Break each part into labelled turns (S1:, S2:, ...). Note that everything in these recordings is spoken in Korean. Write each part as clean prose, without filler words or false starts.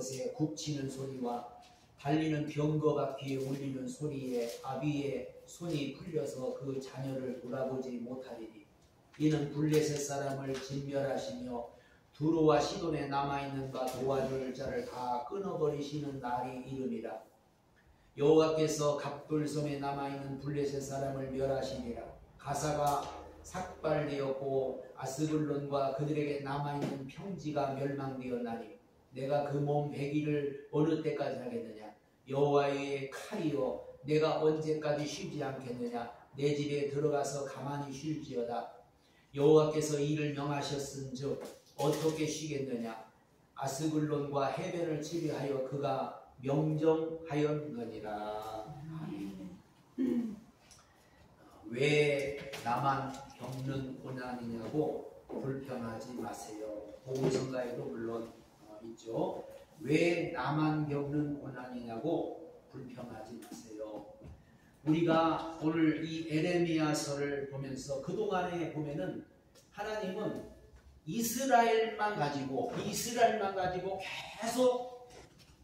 S1: 것에 굽치는 소리와 달리는 병거 바퀴에 울리는 소리에 아비의 손이 풀려서 그 자녀를 돌아보지 못하리니 이는 블레셋 사람을 진멸하시며 두로와 시돈에 남아있는 바 도와줄 자를 다 끊어버리시는 날이 이름이라. 여호와께서 갑돌섬에 남아있는 블레셋 사람을 멸하시니라. 가사가 삭발되었고 아스글론과 그들에게 남아있는 평지가 멸망되었나니 내가 그 몸 배기를 어느 때까지 하겠느냐. 여호와의 칼이여 내가 언제까지 쉬지 않겠느냐. 내 집에 들어가서 가만히 쉴지어다. 여호와께서 이를 명하셨은즉 어떻게 쉬겠느냐. 아스글론과 해변을 치리하여 그가 명정하였느니라. 왜 나만 겪는 고난이냐고 불평하지 마세요. 보험성가에도 물론 있죠. 왜 나만 겪는 고난이냐고 불평하지 마세요. 우리가 오늘 이 에레미야서를 보면서 그동안에 보면은 하나님은 이스라엘만 가지고 계속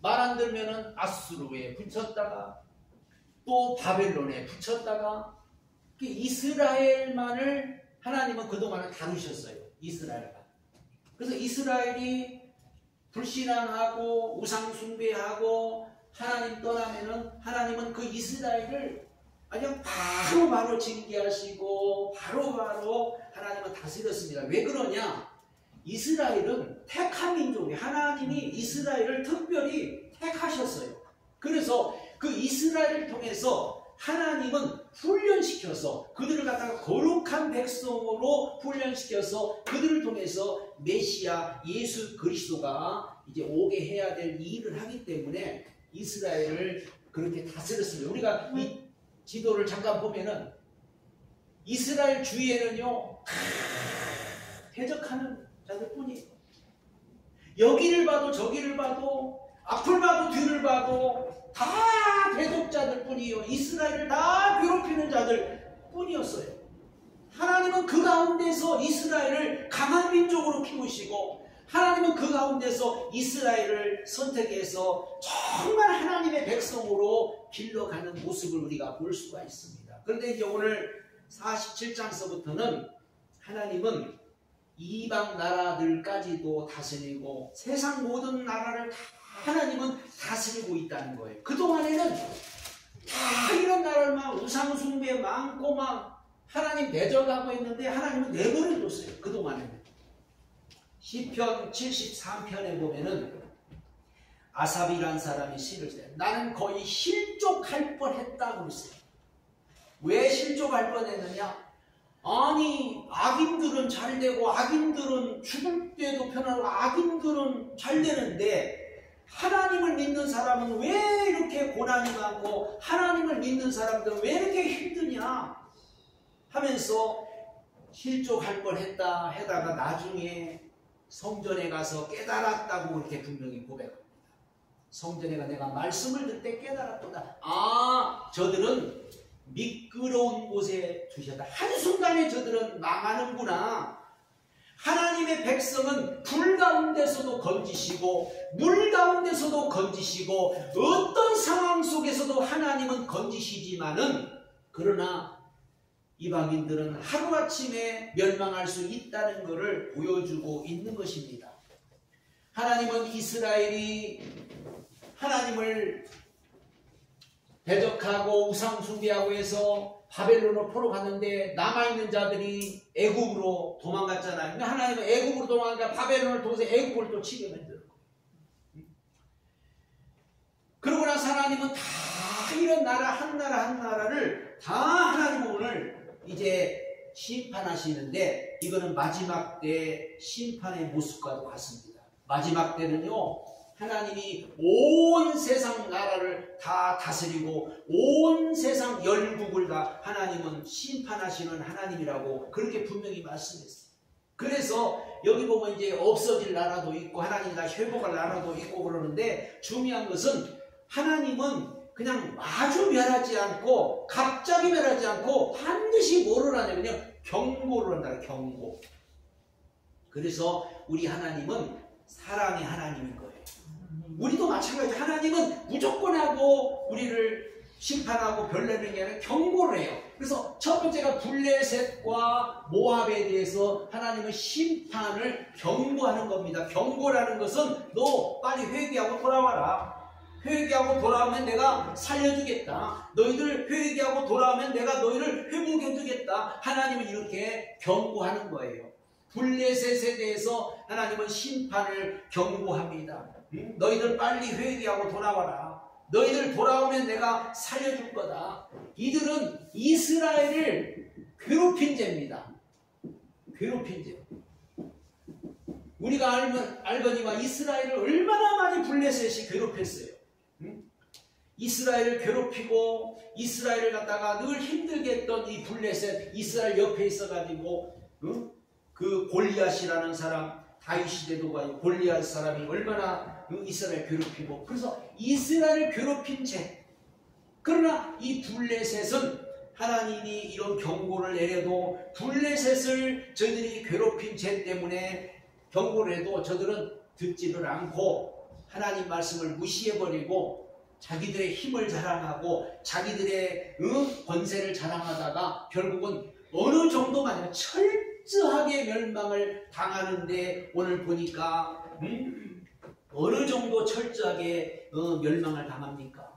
S1: 말 안 들면은 아수르에 붙였다가 또 바벨론에 붙였다가 이스라엘만을 하나님은 그동안은 다루셨어요. 이스라엘만. 그래서 이스라엘이 불신앙하고 우상숭배하고 하나님 떠나면은 하나님은 그 이스라엘을 그냥 바로바로 징계하시고 바로바로 하나님은 다스렸습니다. 왜 그러냐? 이스라엘은 택한 민족이에요. 하나님이 이스라엘을 특별히 택하셨어요. 그래서 그 이스라엘을 통해서 하나님은 훈련시켜서 그들을 갖다가 거룩한 백성으로 훈련시켜서 그들을 통해서 메시아 예수 그리스도가 이제 오게 해야 될 일을 하기 때문에 이스라엘을 그렇게 다스렸습니다. 우리가 이 지도를 잠깐 보면은 이스라엘 주위에는요 대적하는 자들 뿐이에요. 여기를 봐도 저기를 봐도 앞을 봐도 뒤를 봐도 다 대적자들 뿐이에요. 이스라엘을 다 괴롭히는 자들 뿐이었어요. 하나님은 그 가운데서 이스라엘을 강한 민족으로 키우시고 하나님은 그 가운데서 이스라엘을 선택해서 정말 하나님의 백성으로 길러가는 모습을 우리가 볼 수가 있습니다. 그런데 이제 오늘 47장서부터는 하나님은 이방 나라들까지도 다스리고 세상 모든 나라를 다 하나님은 다스리고 있다는 거예요. 그동안에는 다 이런 나라만 우상숭배 많고 막 하나님 대적하고 있는데 하나님은 내버려 뒀어요. 그동안에는. 시편 73편에 보면은 아삽이란 사람이 시를 써요. 나는 거의 실족할 뻔했다고 그랬어요. 왜 실족할 뻔했느냐? 아니 악인들은 잘 되고 악인들은 죽을 때도 편하고 악인들은 잘 되는데 하나님을 믿는 사람은 왜 이렇게 고난이 많고 하나님을 믿는 사람들은 왜 이렇게 힘드냐 하면서 실족할 뻔했다 하다가 나중에 성전에 가서 깨달았다고 이렇게 분명히 고백합니다. 성전에 가 내가 말씀을 듣 때 깨달았도다. 아, 저들은 미끄러운 곳에 두셨다. 한순간에 저들은 망하는구나. 하나님의 백성은 불 가운데서도 건지시고 물 가운데서도 건지시고 어떤 상황 속에서도 하나님은 건지시지만은 그러나 이방인들은 하루아침에 멸망할 수 있다는 것을 보여주고 있는 것입니다. 하나님은 이스라엘이 하나님을 대적하고 우상숭배하고 해서 바벨론으로 포로 갔는데 남아있는 자들이 애굽으로 도망갔잖아요. 근데 하나님은 애굽으로 도망가니까 바벨론을 통해서 애굽을 또 치게 만드는 거예요. 그러고 나서 하나님은 다 이런 나라 한 나라를 다 하나님은 오늘 이제 심판하시는데 이거는 마지막 때 심판의 모습과도 같습니다. 마지막 때는요 하나님이 온 세상 나라를 다 다스리고 온 세상 열국을 다 하나님은 심판하시는 하나님이라고 그렇게 분명히 말씀했어요. 그래서 여기 보면 이제 없어질 나라도 있고 하나님이 다 회복할 나라도 있고 그러는데 중요한 것은 하나님은 그냥 마주 멸하지 않고 갑자기 멸하지 않고 반드시 뭐를 하냐면요 경고를 한다. 경고. 그래서 우리 하나님은 사랑의 하나님인 거예요. 우리도 마찬가지. 하나님은 무조건 하고 우리를 심판하고 별내는 게 아니라 경고를 해요. 그래서 첫 번째가 블레셋과 모압에 대해서 하나님은 심판을 경고하는 겁니다. 경고라는 것은 너 빨리 회개하고 돌아와라. 회개하고 돌아오면 내가 살려주겠다. 너희들 회개하고 돌아오면 내가 너희를 회복해주겠다. 하나님은 이렇게 경고하는 거예요. 블레셋에 대해서 하나님은 심판을 경고합니다. 너희들 빨리 회개하고 돌아와라. 너희들 돌아오면 내가 살려줄 거다. 이들은 이스라엘을 괴롭힌 죄입니다. 괴롭힌 죄. 우리가 알거니와 이스라엘을 얼마나 많이 블레셋이 괴롭혔어요. 이스라엘을 괴롭히고 이스라엘을 갖다가 늘 힘들게 했던 이 블레셋, 이스라엘 옆에 있어가지고 그 골리앗이라는 사람, 다윗 시대도 골리앗 사람이 얼마나 이스라엘 괴롭히고, 그래서 이스라엘을 괴롭힌 죄. 그러나 이 블레셋은 하나님이 이런 경고를 내려도 블레셋을 저들이 괴롭힌 죄 때문에 경고를 해도 저들은 듣지를 않고 하나님 말씀을 무시해버리고 자기들의 힘을 자랑하고 자기들의 권세를 자랑하다가 결국은 어느 정도만 철저하게 멸망을 당하는데, 오늘 보니까 어느 정도 철저하게 멸망을 당합니까?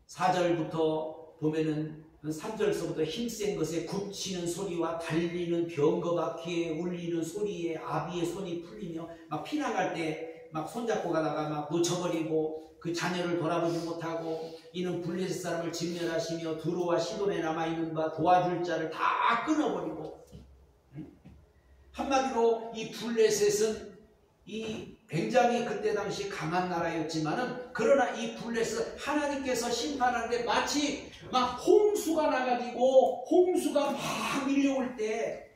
S1: 4절부터 보면은 3절서부터 힘센 것에 굽치는 소리와 달리는 병거 바퀴에 울리는 소리에 아비의 손이 풀리며, 막 피난갈 때 막 손잡고 가다가 막 놓쳐버리고 그 자녀를 돌아보지 못하고, 이는 블레셋 사람을 진멸하시며 두로와 시돈에 남아있는 바 도와줄 자를 다 끊어버리고. 한마디로 이 블레셋은 이 굉장히 그때 당시 강한 나라였지만은, 그러나 이 블레셋 하나님께서 심판하는데 마치 막 홍수가 나가지고 홍수가 막 밀려올 때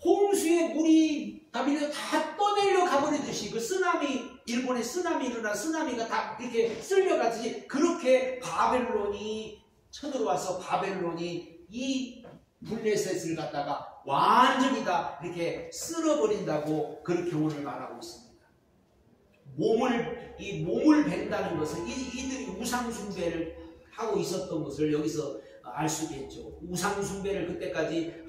S1: 홍수에 물이 다 밀려 다 떠내려 가버리듯이, 그 쓰나미, 일본에 쓰나미 일어나 쓰나미가 다 이렇게 쓸려가듯이 그렇게 바벨론이 쳐들어와서 바벨론이 이 블레셋을 갖다가 완전히 다 이렇게 쓸어버린다고 그렇게 오늘 말하고 있습니다. 몸을 벤다는 것은 이들이 우상숭배를 하고 있었던 것을 여기서 알 수 있겠죠. 우상숭배를 그때까지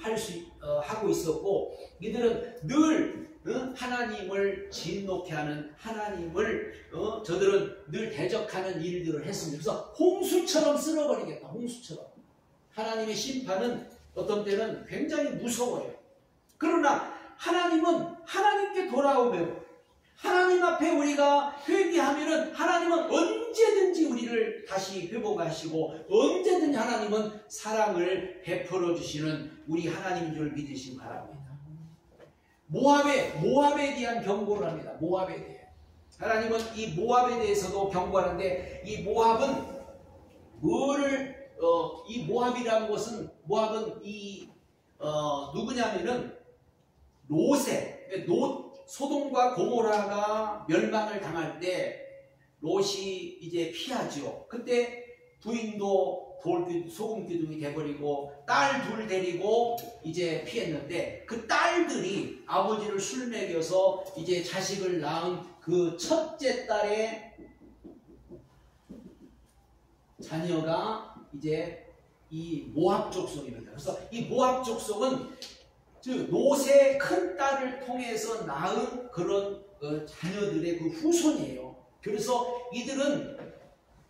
S1: 하고 있었고, 이들은 늘 하나님을 진노케 하는, 하나님을 저들은 늘 대적하는 일들을 했습니다. 그래서 홍수처럼 쓸어버리겠다. 홍수처럼. 하나님의 심판은 어떤 때는 굉장히 무서워요. 그러나 하나님은 하나님께 돌아오면, 하나님 앞에 우리가 회개하면은 하나님은 언제든지 우리를 다시 회복하시고 언제든지 하나님은 사랑을 베풀어 주시는 우리 하나님인 줄 믿으시기 바랍니다. 모압에 대한 경고를 합니다. 모압에 대해. 하나님은 이 모압에 대해서도 경고하는데, 이 모압은 이 모압이라는 것은, 모압은 누구냐면은 소돔과 고모라가 멸망을 당할 때 롯이 이제 피하죠. 그때 부인도 소금 기둥이 돼버리고 딸 둘 데리고 이제 피했는데, 그 딸들이 아버지를 술 먹여서 이제 자식을 낳은 그 첫째 딸의 자녀가 이제 이 모압 족속입니다. 그래서 이 모압 족속은 롯의 큰 딸을 통해서 낳은 그런 자녀들의 그 후손이에요. 그래서 이들은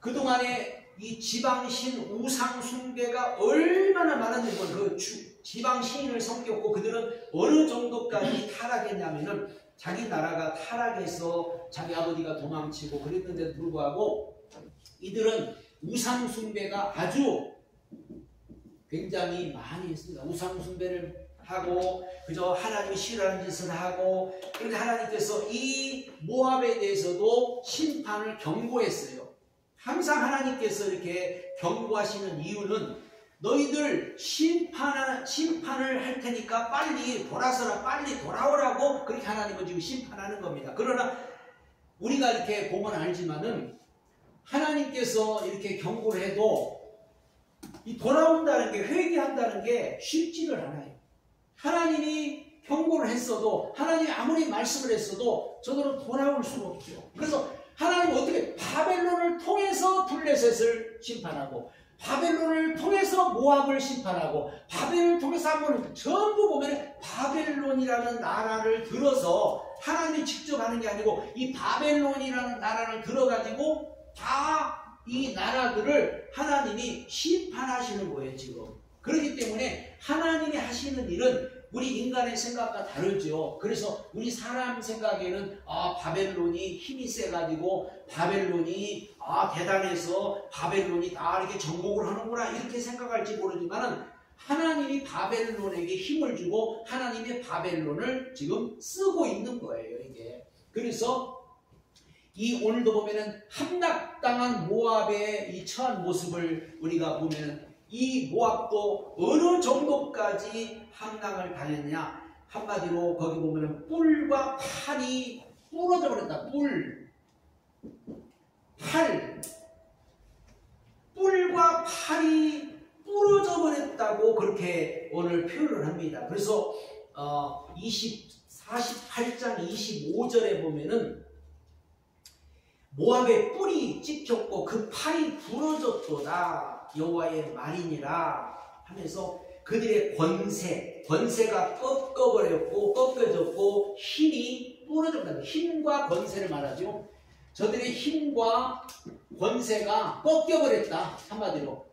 S1: 그동안에 이 지방신 우상숭배가 얼마나 많았는지, 그 지방신을 섬겼고, 그들은 어느 정도까지 타락했냐면은 자기 나라가 타락해서 자기 아버지가 도망치고 그랬는데도 불구하고 이들은 우상숭배가 아주 굉장히 많이 했습니다. 우상숭배를 하고 그저 하나님이 싫어하는 짓을 하고, 그런데 하나님께서 이 모압에 대해서도 심판을 경고했어요. 항상 하나님께서 이렇게 경고하시는 이유는, 너희들 심판을 할 테니까 빨리 돌아서라, 빨리 돌아오라고, 그렇게 하나님은 지금 심판하는 겁니다. 그러나 우리가 이렇게 보면 알지만은 하나님께서 이렇게 경고를 해도 이 돌아온다는 게, 회개한다는 게 쉽지를 않아요. 하나님이 경고를 했어도 하나님이 아무리 말씀을 했어도 저들은 돌아올 수가 없죠. 그래서 하나님은 어떻게 바벨론을 통해서 블레셋을 심판하고 바벨론을 통해서 모압을 심판하고 바벨론을 통해서 한번 전부 보면 바벨론이라는 나라를 들어서 하나님이 직접 하는 게 아니고 이 바벨론이라는 나라를 들어가지고 다 이 나라들을 하나님이 심판하시는 거예요 지금. 그렇기 때문에 하나님이 하시는 일은 우리 인간의 생각과 다르죠. 그래서 우리 사람 생각에는 바벨론이 힘이 세가지고 바벨론이 대단해서 바벨론이 다 이렇게 정복을 하는구나 이렇게 생각할지 모르지만은 하나님이 바벨론에게 힘을 주고 하나님의 바벨론을 지금 쓰고 있는 거예요 이게. 그래서 이 오늘도 보면은 함락당한 모압의 이 처한 모습을 우리가 보면은 이 모압도 어느 정도까지 함락을 당했냐. 한마디로 거기 보면은 뿔과 팔이 부러져 버렸다. 뿔과 팔이 부러져 버렸다고 그렇게 오늘 표현을 합니다. 그래서 48장 25절에 보면은 모압의 뿔이 찍혔고 그 팔이 부러졌도다 여호와의 말이니라 하면서 그들의 권세가 꺾어졌고 힘이 부러졌다. 힘과 권세를 말하죠. 저들의 힘과 권세가 꺾여버렸다. 한마디로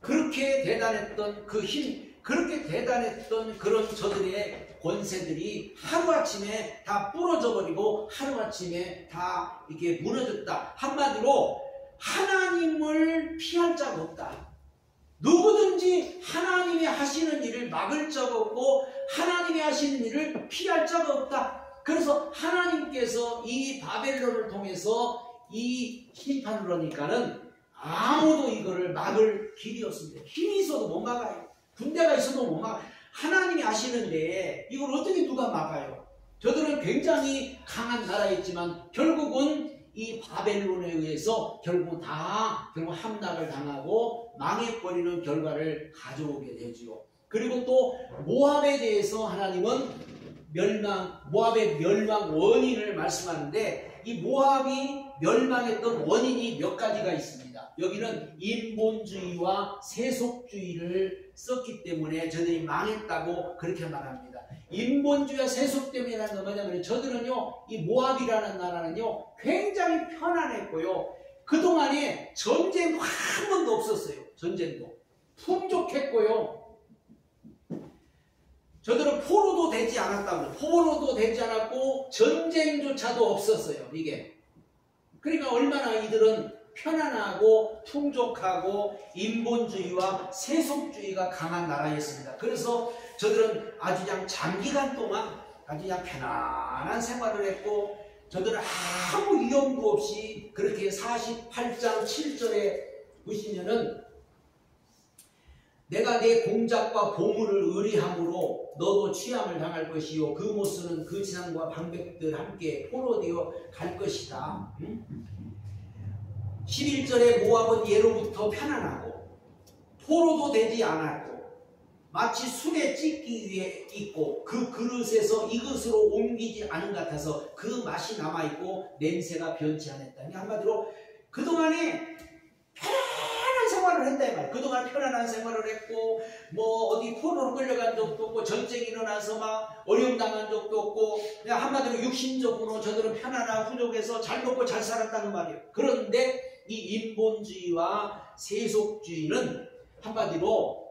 S1: 그렇게 대단했던 그 힘, 그렇게 대단했던 그런 저들의 권세들이 하루아침에 다 부러져 버리고 하루아침에 다 이렇게 무너졌다. 한마디로 하나님을 피할 자가 없다. 누구든지 하나님이 하시는 일을 막을 자가 없고 하나님이 하시는 일을 피할 자가 없다. 그래서 하나님께서 이 바벨론을 통해서 이 심판을 하니까는 아무도 이거를 막을 길이 없습니다. 힘이 있어도 못 막아요. 군대가 있어도 못 막아요. 하나님이 아시는데 이걸 어떻게 누가 막아요? 저들은 굉장히 강한 나라였지만 결국은 이 바벨론에 의해서 결국 함락을 당하고 망해버리는 결과를 가져오게 되죠. 그리고 또 모압에 대해서 하나님은 모압의 멸망 원인을 말씀하는데 이 모압이 멸망했던 원인이 몇 가지가 있습니다. 여기는 인본주의와 세속주의를 썼기 때문에 저들이 망했다고 그렇게 말합니다. 인본주의와 세속 때문이라는 건 뭐냐면 저들은요, 이 모압이라는 나라는요 굉장히 편안했고요 그동안에 전쟁 한 번도 없었어요. 전쟁도 풍족했고요 저들은 포로도 되지 않았다고. 포로도 되지 않았고 전쟁조차도 없었어요 이게. 그러니까 얼마나 이들은 편안하고 풍족하고 인본주의와 세속주의가 강한 나라였습니다. 그래서 저들은 아주 그냥 장기간 동안 아주 그냥 편안한 생활을 했고 저들은 아무 위험도 없이 그렇게 48장 7절에 보시면은 내가 내 공작과 보물을 의뢰함으로 너도 취함을 당할 것이요 그 모습은 그 지상과 방백들 함께 포로되어 갈 것이다. 11절에 모압은 예로부터 편안하고 포로도 되지 않았고 마치 술에 찢기 위해 있고 그 그릇에서 이것으로 옮기지 않은 것 같아서 그 맛이 남아있고 냄새가 변치 않았다. 한마디로 그동안에 편안한 생활을 했다 이 말이에요. 그동안 편안한 생활을 했고 뭐 어디 포로로 끌려간 적도 없고 전쟁이 일어나서 막 어려움 당한 적도 없고 그냥 한마디로 육신적으로 저들은 편안하고 부족해서 잘 먹고 잘 살았다는 말이에요. 그런데 이 인본주의와 세속주의는 한마디로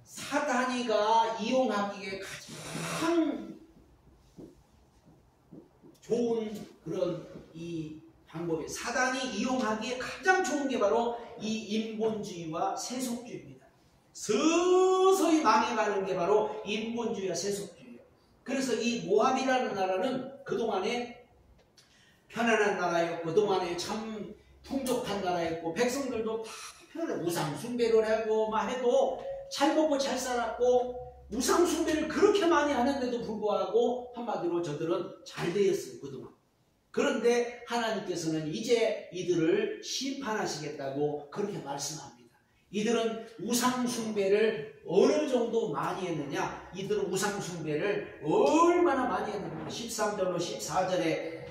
S1: 사단이가 이용하기에 가장 좋은 그런 이 방법이에요. 사단이 이용하기에 가장 좋은 게 바로 이 인본주의와 세속주의입니다. 서서히 망해가는 게 바로 인본주의와 세속주의예요. 그래서 이 모압이라는 나라는 그동안에 편안한 나라였고 그동안에 참 풍족한 나라였고 백성들도 다 편안해. 우상 숭배를 하고 막 해도 잘 먹고 잘 살았고 우상 숭배를 그렇게 많이 하는데도 불구하고 한마디로 저들은 잘 되었어요 그동안. 그런데 하나님께서는 이제 이들을 심판하시겠다고 그렇게 말씀합니다. 이들은 우상숭배를 어느 정도 많이 했느냐? 이들은 우상숭배를 얼마나 많이 했느냐? 13절로 14절에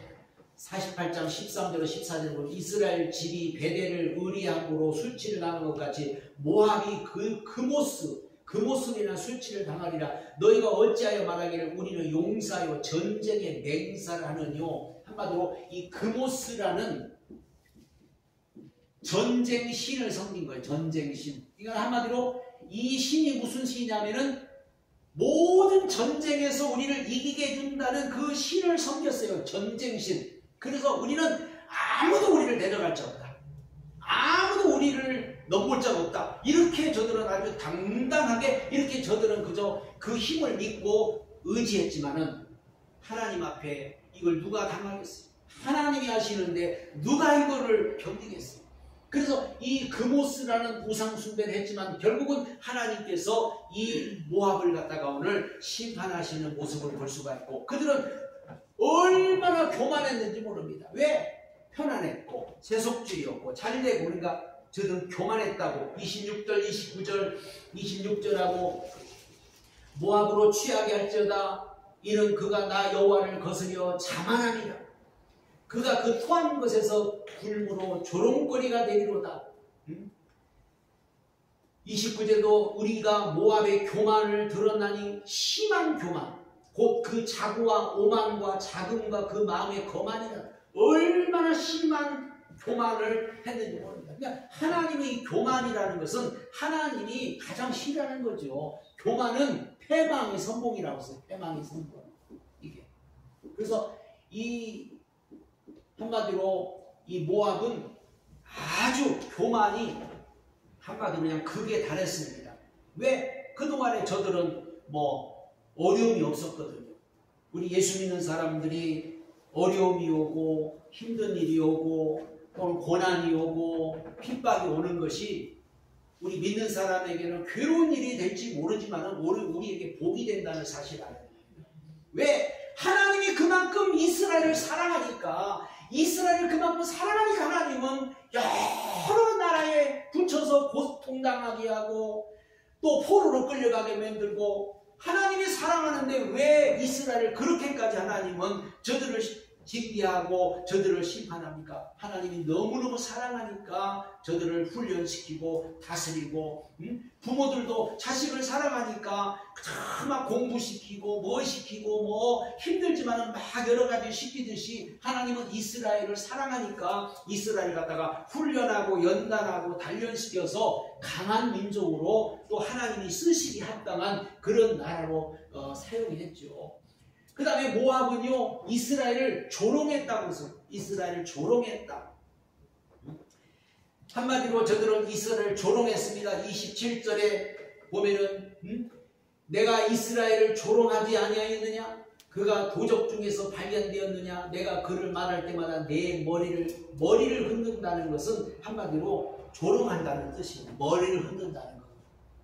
S1: 48장 13절로 14절에 보면 이스라엘 집이 베델을 의리함으로 술취를 당한 것 같이 모압이 그모스이나 술취를 당하리라. 너희가 어찌하여 말하기를 우리는 용사요 전쟁에 맹사를 하느뇨. 한마디로 이 그모스라는 전쟁신을 섬긴 거예요. 전쟁신. 이건 한마디로 이 신이 무슨 신이냐면은 모든 전쟁에서 우리를 이기게 해준다는 그 신을 섬겼어요. 전쟁신. 그래서 우리는 아무도 우리를 내려갈 자 없다. 아무도 우리를 넘볼 자가 없다. 이렇게 저들은 아주 당당하게 이렇게 저들은 그저 그 힘을 믿고 의지했지만은 하나님 앞에 이걸 누가 당하겠어요? 하나님이 하시는데 누가 이거를 견디겠어요? 그래서 이 그모스라는 우상 숭배를 했지만 결국은 하나님께서 이 모압을 갖다가 오늘 심판하시는 모습을 볼 수가 있고 그들은 얼마나 교만했는지 모릅니다. 왜? 편안했고 세속주의였고 잘되고 그러니까 저들은 교만했다고 26절 26절하고 모압으로 취하게 할지어다 이는 그가 나 여호와를 거스려 자만하니라. 그가 그 토한 것에서 굶으로 조롱거리가 되리로다. 29절도 우리가 모압의 교만을 들었나니 심한 교만 곧 그 자구와 오만과 자금과 그 마음의 거만이라. 얼마나 심한 교만을 했는지 모릅니다. 그러니까 하나님의 교만이라는 것은 하나님이 가장 싫어하는 거죠. 교만은 패망의 선봉이라고 했어요. 패망의 선봉. 이게. 그래서 이 한마디로 이 모압은 아주 교만이 한마디로 그냥 극에 달했습니다. 왜? 그동안에 저들은 뭐 어려움이 없었거든요. 우리 예수 믿는 사람들이 어려움이 오고 힘든 일이 오고 또는 고난이 오고 핍박이 오는 것이 우리 믿는 사람에게는 괴로운 일이 될지 모르지만 우리에게 복이 된다는 사실을 알아야 됩니다. 왜? 하나님이 그만큼 이스라엘을 사랑하니까 하나님은 여러 나라에 붙여서 고통당하게 하고 또 포로로 끌려가게 만들고 하나님이 사랑하는데 왜 이스라엘을 그렇게까지 하나님은 저들을 징계하고 저들을 심판합니까? 하나님이 너무너무 사랑하니까 저들을 훈련시키고 다스리고 부모들도 자식을 사랑하니까 막 공부시키고 뭐 시키고 뭐 힘들지만 막 여러 가지 시키듯이 하나님은 이스라엘을 사랑하니까 이스라엘 갖다가 훈련하고 연단하고 단련시켜서 강한 민족으로 또 하나님이 쓰시기 합당한 그런 나라로 사용이 했죠. 그 다음에 모압은요 이스라엘을 조롱했다고 해서 이스라엘을 조롱했다. 한마디로 저들은 이스라엘을 조롱했습니다. 27절에 보면은 내가 이스라엘을 조롱하지 아니하였느냐? 그가 도적 중에서 발견되었느냐? 내가 그를 말할 때마다 내 머리를 흔든다는 것은 한마디로 조롱한다는 뜻입니다. 머리를 흔든다는 것.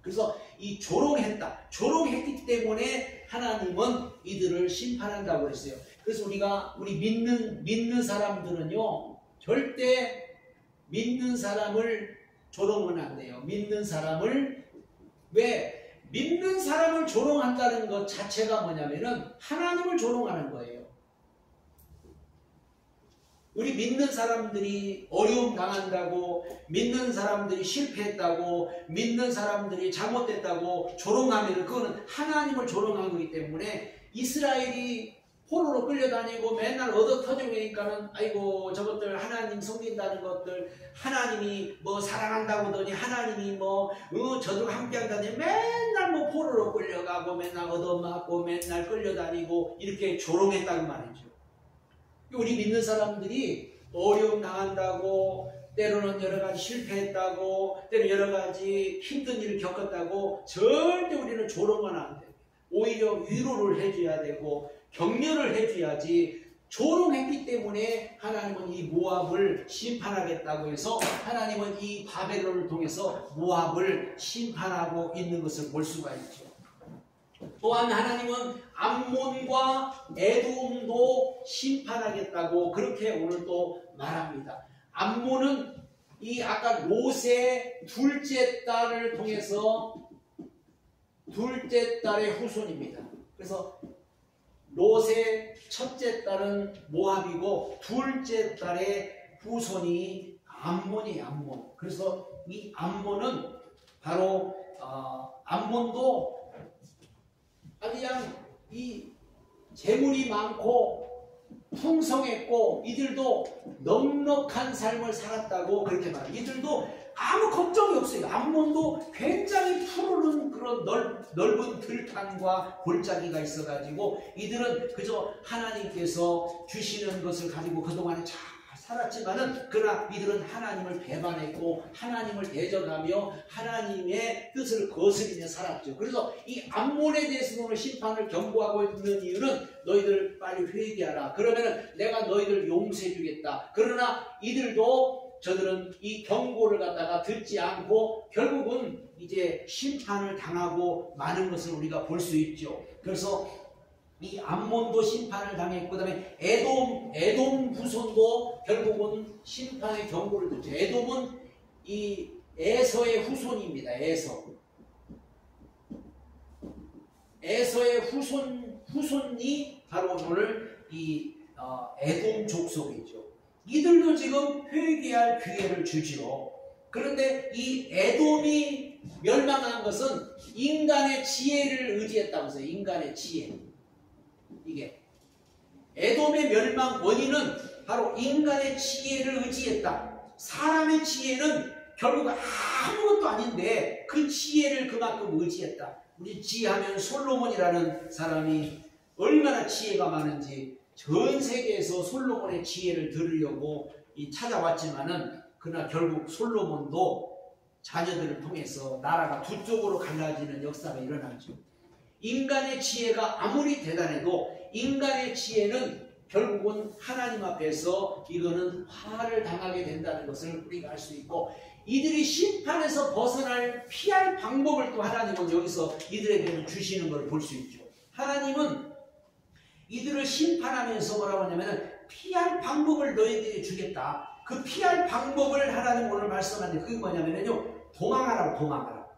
S1: 그래서 이 조롱했기 때문에 하나님은 이들을 심판한다고 했어요. 그래서 우리 믿는 사람들은요 절대 믿는 사람을 조롱은 안 돼요. 믿는 사람을 조롱한다는 것 자체가 뭐냐면은 하나님을 조롱하는 거예요. 우리 믿는 사람들이 어려움 당한다고, 믿는 사람들이 실패했다고, 믿는 사람들이 잘못됐다고 조롱하면 그거는 하나님을 조롱한 거기 때문에 이스라엘이 포로로 끌려다니고 맨날 얻어터지고 그러니까는 아이고 저것들 하나님 섬긴다는 것들 하나님이 뭐 사랑한다고 하더니 하나님이 뭐 저들과 함께한다니 맨날 뭐 포로로 끌려가고 맨날 얻어맞고 맨날 끌려다니고 이렇게 조롱했다고 말이죠. 우리 믿는 사람들이 어려움 당한다고 때로는 여러 가지 실패했다고 때로 여러 가지 힘든 일을 겪었다고 절대 우리는 조롱은 안 돼요. 오히려 위로를 해줘야 되고 격려를 해줘야지. 조롱했기 때문에 하나님은 이 모압을 심판하겠다고 해서 하나님은 이 바벨론을 통해서 모압을 심판하고 있는 것을 볼 수가 있죠. 또한 하나님은 암몬과 에돔도 심판하겠다고 그렇게 오늘 또 말합니다. 암몬은 이 아까 롯의 둘째 딸을 통해서 둘째 딸의 후손입니다. 그래서 롯의 첫째 딸은 모압이고 둘째 딸의 후손이 암몬이에요. 암몬. 그래서 이 암몬은 바로 암몬도 그냥 이 재물이 많고 풍성했고 이들도 넉넉한 삶을 살았다고 그렇게 말해요. 이들도 아무 걱정이 없어요. 암몬도 굉장히 푸르른 그런 넓은 들판과 골짜기가 있어가지고 이들은 그저 하나님께서 주시는 것을 가지고 그동안에 잘 살았지만은 그러나 이들은 하나님을 배반했고 하나님을 대적하며 하나님의 뜻을 거스리며 살았죠. 그래서 이 암몬에 대해서 오늘 심판을 경고하고 있는 이유는 너희들 빨리 회개하라. 그러면은 내가 너희들 용서해 주겠다. 그러나 이들도 저들은 이 경고를 갖다가 듣지 않고 결국은 이제 심판을 당하고 마는 것을 우리가 볼 수 있죠. 그래서 이 암몬도 심판을 당했고 그다음에 에돔 후손도 결국은 심판의 경고를 듣죠. 에돔은 이 에서의 후손입니다. 에서의 후손이 바로 오늘 이 에돔 족속이죠. 이들도 지금 회개할 기회를 주죠. 그런데 이 에돔이 멸망한 것은 인간의 지혜를 의지했다면서요. 인간의 지혜. 이게 에돔의 멸망 원인은 바로 인간의 지혜를 의지했다. 사람의 지혜는 결국 아무것도 아닌데 그 지혜를 그만큼 의지했다. 우리 지혜하면 솔로몬이라는 사람이 얼마나 지혜가 많은지 전 세계에서 솔로몬의 지혜를 들으려고 찾아왔지만은 그러나 결국 솔로몬도 자녀들을 통해서 나라가 두 쪽으로 갈라지는 역사가 일어나죠. 인간의 지혜가 아무리 대단해도 인간의 지혜는 결국은 하나님 앞에서 이거는 화를 당하게 된다는 것을 우리가 알 수 있고 이들이 심판에서 피할 방법을 또 하나님은 여기서 이들에게는 주시는 걸 볼 수 있죠. 하나님은 이들을 심판하면서 뭐라고 하냐면 피할 방법을 너희들에게 주겠다. 그 피할 방법을 하나님 오늘 말씀하는데 그게 뭐냐면요. 도망하라.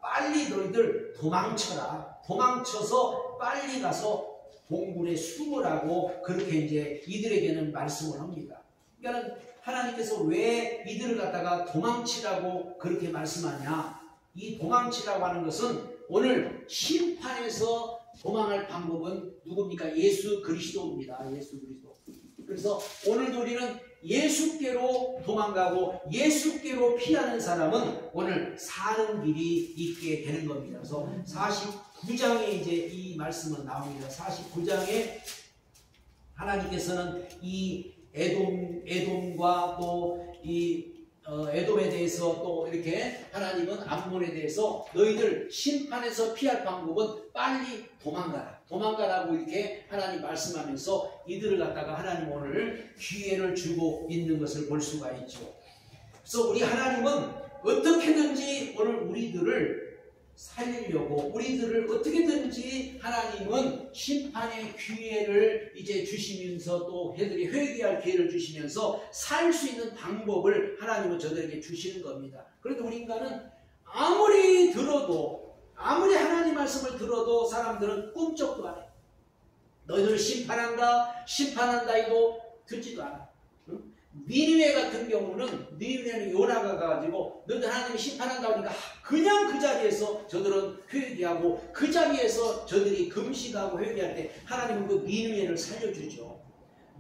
S1: 빨리 너희들 도망쳐라. 도망쳐서 빨리 가서 동굴에 숨으라고 그렇게 이제 이들에게는 말씀을 합니다. 그러니까 하나님께서 왜 이들을 갖다가 도망치라고 그렇게 말씀하냐? 이 도망치라고 하는 것은 오늘 심판에서 도망할 방법은 누굽니까? 예수 그리스도입니다. 예수 그리스도. 그래서 오늘도 우리는 예수께로 도망가고 예수께로 피하는 사람은 오늘 사는 길이 있게 되는 겁니다. 그래서 49장에 이제 이 말씀은 나옵니다. 49장에 하나님께서는 이 에돔과 또 이 에돔에 대해서 또 이렇게 하나님은 암몬에 대해서 너희들 심판에서 피할 방법은 빨리 도망가라고 이렇게 하나님 말씀하면서 이들을 갖다가 하나님 오늘 기회를 주고 있는 것을 볼 수가 있죠. 그래서 우리 하나님은 어떻게든지 오늘 우리들을 살리려고 우리들을 어떻게든지 하나님은 심판의 기회를 이제 주시면서 또 애들이 회개할 기회를 주시면서 살 수 있는 방법을 하나님은 저들에게 주시는 겁니다. 그런데 우리 인간은 아무리 하나님 말씀을 들어도 사람들은 꿈쩍도 안 해. 너희들을 심판한다 해도 듣지도 않아. 니느웨 같은 경우는 니느웨는 요나가 가지고 너희들 하나님이 심판한다고 하니까 그냥 그 자리에서 저들은 회개하고 그 자리에서 저들이 금식하고 회개할 때 하나님은 그 니느웨를 살려주죠.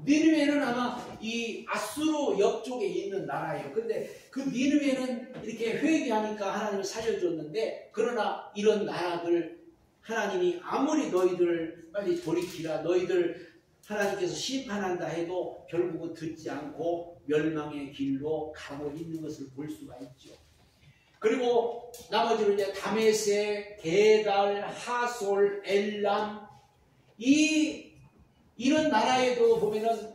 S1: 니느웨는 아마 이 아수르 옆쪽에 있는 나라예요. 근데 그 니느웨는 이렇게 회개하니까 하나님을 살려줬는데 그러나 이런 나라들 하나님이 아무리 너희들 빨리 돌이키라 너희들 하나님께서 심판한다 해도 결국은 듣지 않고 멸망의 길로 가고 있는 것을 볼 수가 있죠. 그리고 나머지로 이제 다메섹, 게달, 하솔, 엘람 이런 나라에도 보면은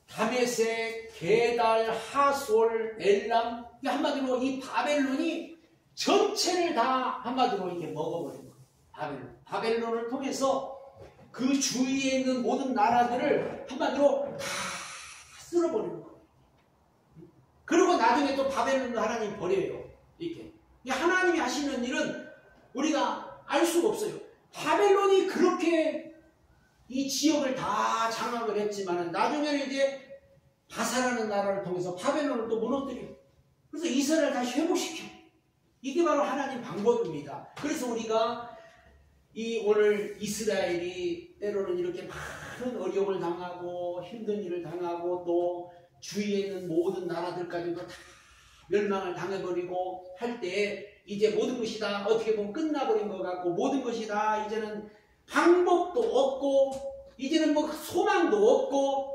S1: 다메섹, 게달, 하솔, 엘람 한마디로 이 바벨론이 전체를 다 한마디로 이렇게 먹어버린 거예요. 바벨론을 통해서 그 주위에 있는 모든 나라들을 한마디로 다 쓸어버리는 거예요. 그리고 나중에 또 바벨론도 하나님 버려요. 이렇게. 하나님이 하시는 일은 우리가 알 수가 없어요. 바벨론이 그렇게 이 지역을 다 장악을 했지만 나중에는 이제 바사라는 나라를 통해서 바벨론을 또 무너뜨려. 그래서 이스라엘을 다시 회복시켜. 이게 바로 하나님 방법입니다. 그래서 우리가 이 오늘 이스라엘이 때로는 이렇게 많은 어려움을 당하고 힘든 일을 당하고 또 주위에 있는 모든 나라들까지도 다 멸망을 당해버리고 할 때 이제 모든 것이 다 어떻게 보면 끝나버린 것 같고 모든 것이 다 이제는 방법도 없고 이제는 뭐 소망도 없고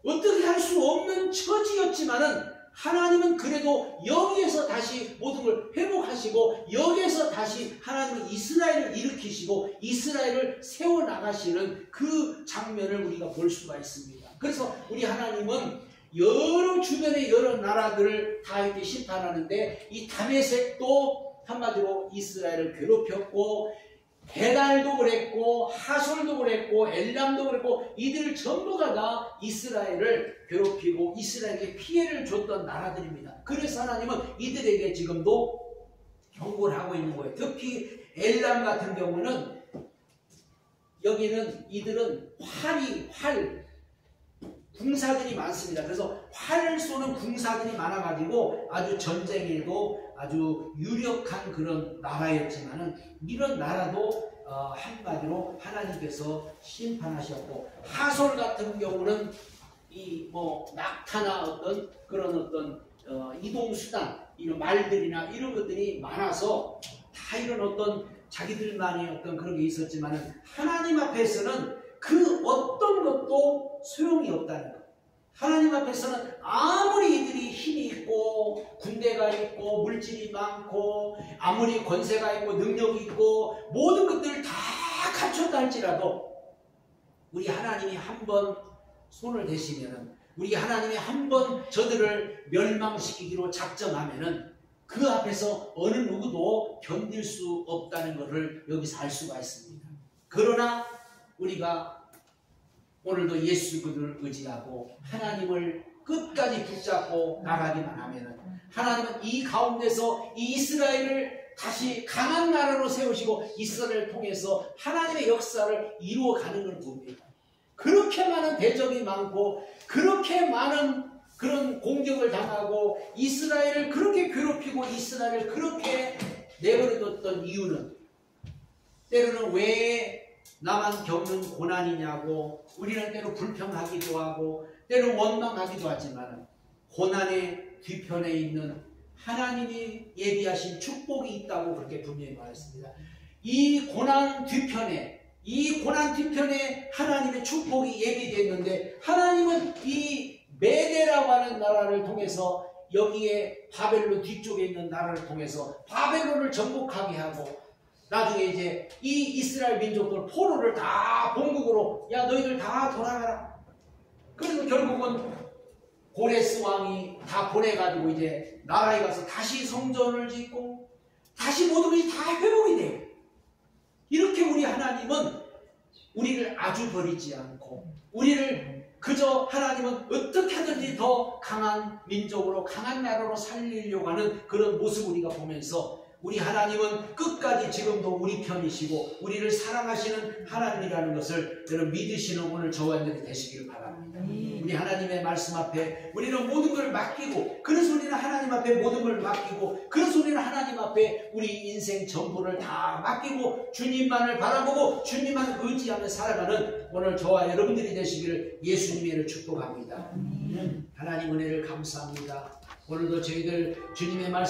S1: 어떻게 할 수 없는 처지였지만은 하나님은 그래도 여기에서 다시 모든 걸 회복하시고 여기에서 다시 하나님은 이스라엘을 일으키시고 이스라엘을 세워나가시는 그 장면을 우리가 볼 수가 있습니다. 그래서 우리 하나님은 여러 주변의 여러 나라들을 다 이렇게 심판하는데 이 다메섹도 한마디로 이스라엘을 괴롭혔고 베달도 그랬고 하솔도 그랬고 엘람도 그랬고 이들 전부가 다 이스라엘을 괴롭히고 이스라엘에게 피해를 줬던 나라들입니다. 그래서 하나님은 이들에게 지금도 경고를 하고 있는 거예요. 특히 엘람 같은 경우는 여기는 이들은 활 궁사들이 많습니다. 그래서 활을 쏘는 궁사들이 많아가지고 아주 전쟁에도 아주 유력한 그런 나라였지만은 이런 나라도 한마디로 하나님께서 심판하셨고 하솔 같은 경우는 이 낙타나 어떤 이동 수단 이런 말들이나 이런 것들이 많아서 다 이런 어떤 자기들만의 어떤 그런 게 있었지만은 하나님 앞에서는 그 어떤 것도 소용이 없다는 것. 하나님 앞에서는 아무리 이들이 힘이 있고 군대가 있고 물질이 많고 아무리 권세가 있고 능력이 있고 모든 것들을 다 갖췄다 할지라도 우리 하나님이 한번 손을 대시면은 우리 하나님이 한번 저들을 멸망시키기로 작정하면은 그 앞에서 어느 누구도 견딜 수 없다는 것을 여기서 알 수가 있습니다. 그러나 우리가 오늘도 예수 그리스도를 의지하고 하나님을 끝까지 붙잡고 나가기만 하면은 하나님은 이 가운데서 이 이스라엘을 다시 강한 나라로 세우시고 이스라엘을 통해서 하나님의 역사를 이루어가는 걸 봅니다. 그렇게 많은 대적이 많고 그렇게 많은 그런 공격을 당하고 이스라엘을 그렇게 괴롭히고 이스라엘을 그렇게 내버려뒀던 이유는 때로는 왜 나만 겪는 고난이냐고 우리는 때로 불평하기도 하고 때로 원망하기도 하지만 고난의 뒤편에 있는 하나님이 예비하신 축복이 있다고 그렇게 분명히 말했습니다. 이 고난 뒤편에 하나님의 축복이 예비되어 있는데 하나님은 이 메대라고 하는 나라를 통해서 여기에 바벨론 뒤쪽에 있는 나라를 통해서 바벨론을 정복하게 하고 나중에 이제 이 이스라엘 민족들 포로를 다 본국으로 야 너희들 다 돌아가라. 그래서 결국은 고레스 왕이 다 보내가지고 이제 나라에 가서 다시 성전을 짓고 다시 모든 것이 다 회복이 돼요. 이렇게 우리 하나님은 우리를 아주 버리지 않고 우리를 그저 하나님은 어떻게 하든지 더 강한 민족으로 강한 나라로 살리려고 하는 그런 모습을 우리가 보면서 우리 하나님은 끝까지 지금도 우리 편이시고 우리를 사랑하시는 하나님이라는 것을 여러분 믿으시는 오늘 저와 여러분이 되시기를 바랍니다. 우리 하나님의 말씀 앞에 우리는 모든 걸 맡기고 그래서 우리는 하나님 앞에 모든 걸 맡기고 그래서 우리는 하나님 앞에 우리 인생 전부를 다 맡기고 주님만을 바라보고 주님만 의지하며 살아가는 오늘 저와 여러분들이 되시기를 예수님의 이름으로 축복합니다. 하나님 은혜를 감사합니다. 오늘도 저희들 주님의 말씀